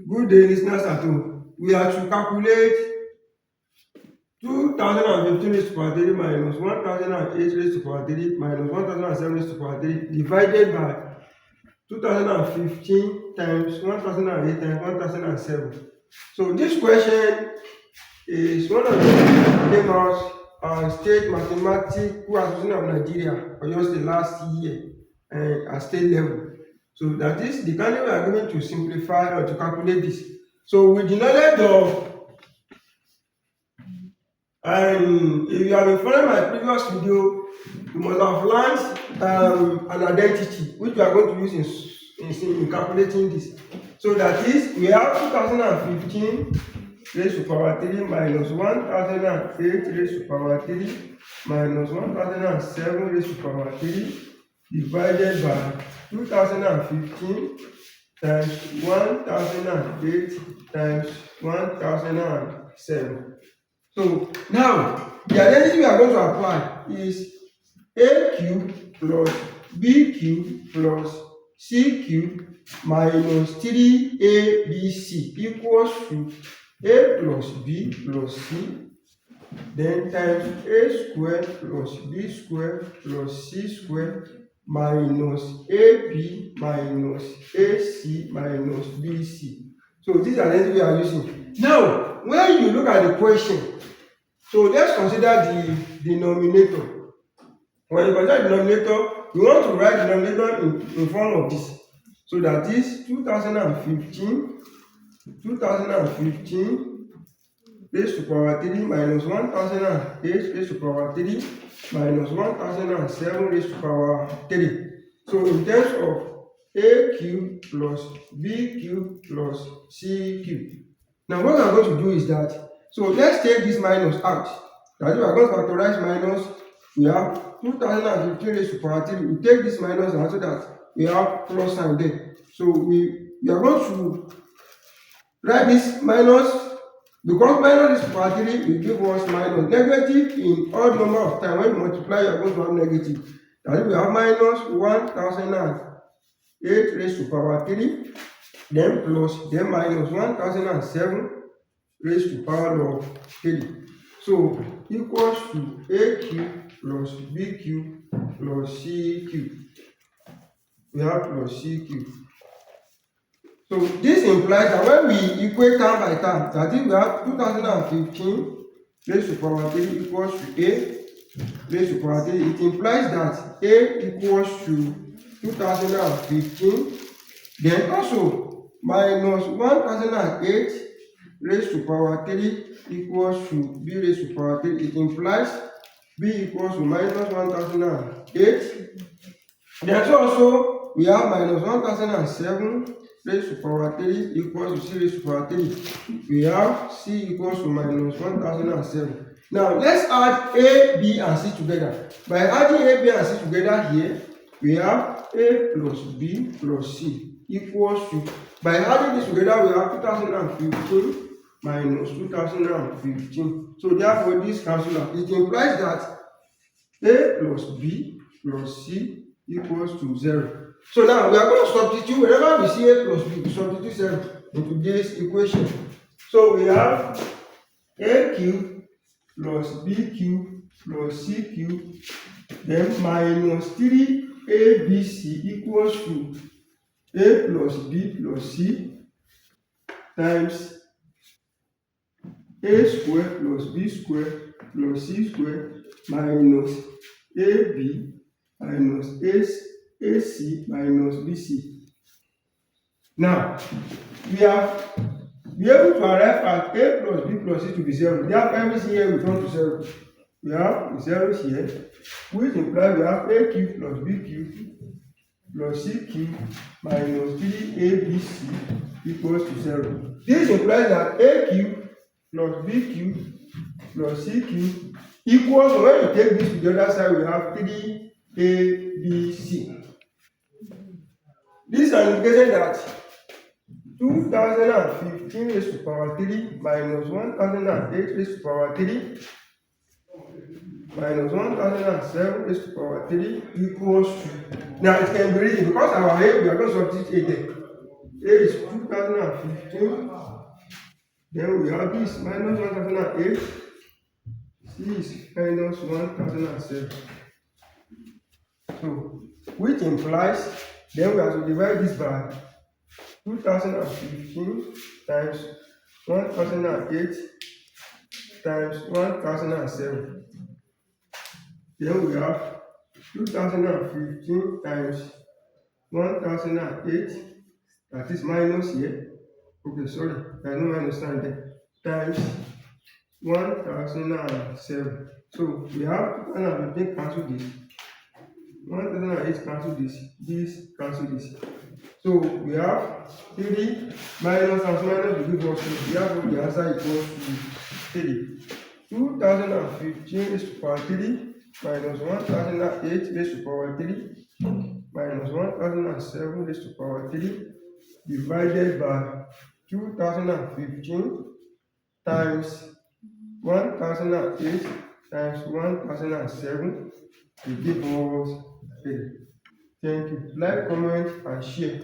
Good day, listeners at home. We are to calculate 2015 raised to power 3 minus 1008 raised to power 3 minus 1007 raised to power 3 divided by 2015 times 1008 times 1007. So this question is one of the came out State Mathematical Association of Nigeria for just the last year at state level. So that is the kind we are going to simplify or to calculate this. So with the knowledge of if you have been following my previous video, you must have learned an identity which we are going to use in calculating this. So that is, we have 2015 raised to power 3 minus 1008 raised to power 3 minus 1007 raised to power 3 divided by 2015 times 1008 times 1007. So now the identity we are going to apply is a cube plus b cube plus c cube minus 3abc equals to a plus b plus c, then times a squared plus b squared plus c squared minus ab minus ac minus bc. So this identity we are using. Now when you look at the question, so let's consider the denominator. When you consider the denominator, you want to write the denominator in front of this. So that is 2015 raised to power 3 minus 1008 raised to power 3 minus 1007 raised to power 3. So in terms of a cube plus b cube plus c cube. Now what we are going to do is that, so let's take this minus out. That is, we are going to factorize minus. We have 2015 raised to power 3. We take this minus out so that we have plus sign there. So we are going to write this minus, because minus is to power 3 will give us minus. Negative in odd number of times. When you multiply, you are going to have negative. That is, we have minus 1008 raised to power 3, then plus, then minus 1007 raised to power of 3. So equals to a cube plus b cube plus c cube. We have plus c cube. So this implies that when we equate term by term, that is, we have 2015 raised to power 3 equals to a raised to power 3. It implies that a equals to 2015, then also minus 1008 raised to power 3 equals to b raised to power 3. It implies b equals to minus 1008. Then also we have minus 1007 raised to power 3 equals to c raised to power 3. We have c equals to minus 1007. Now let's add a, b, and c together. By adding a, b, and c together here, we have a plus b plus c equals to, by adding this together, we have 2015 minus 2015. So therefore this cancels out. It implies that a plus b plus c equals to 0. So now we are going to substitute whenever we see a plus b, we substitute 0 into this equation. So we have a cube plus b cube plus c cube, then minus 3abc equals to a plus b plus c times a squared plus b squared plus c squared minus ab minus ac minus bc. Now we have been able to arrive at a plus b plus c to be 0. Therefore everything here will turn to 0. We have 0 here, which implies we have a cube plus b cube plus c cube minus 3abc equals to 0. This implies that a cube plus b cube plus c cube equals, when you take this to the other side, we have 3abc. This is an indication that 2015 raised to power 3 minus 1008 raised to power 3 minus 1007 raised to power 3 equals to, now it can be written, because our a, we are going to substitute a there. is 2015. Then we have this minus 1008. C is minus 1007. So, which implies then we have to divide this by 2015 times 1008 times 1007. Then we have 2015 times 1008, that is minus here. Okay, sorry, there is no minus sign there. Times 1007. So we have 2015 cancel this. 1008 cancel this cancel this. So we have 3 minus and minus will give us 2. We have the answer equals to 3. 2015 raised to power 3 minus 1008 raised to power 3 minus 1007 raised to power 3 divided by 2015 times 1008 times 1007 will give us 3. Thank you. Like, comment, and share.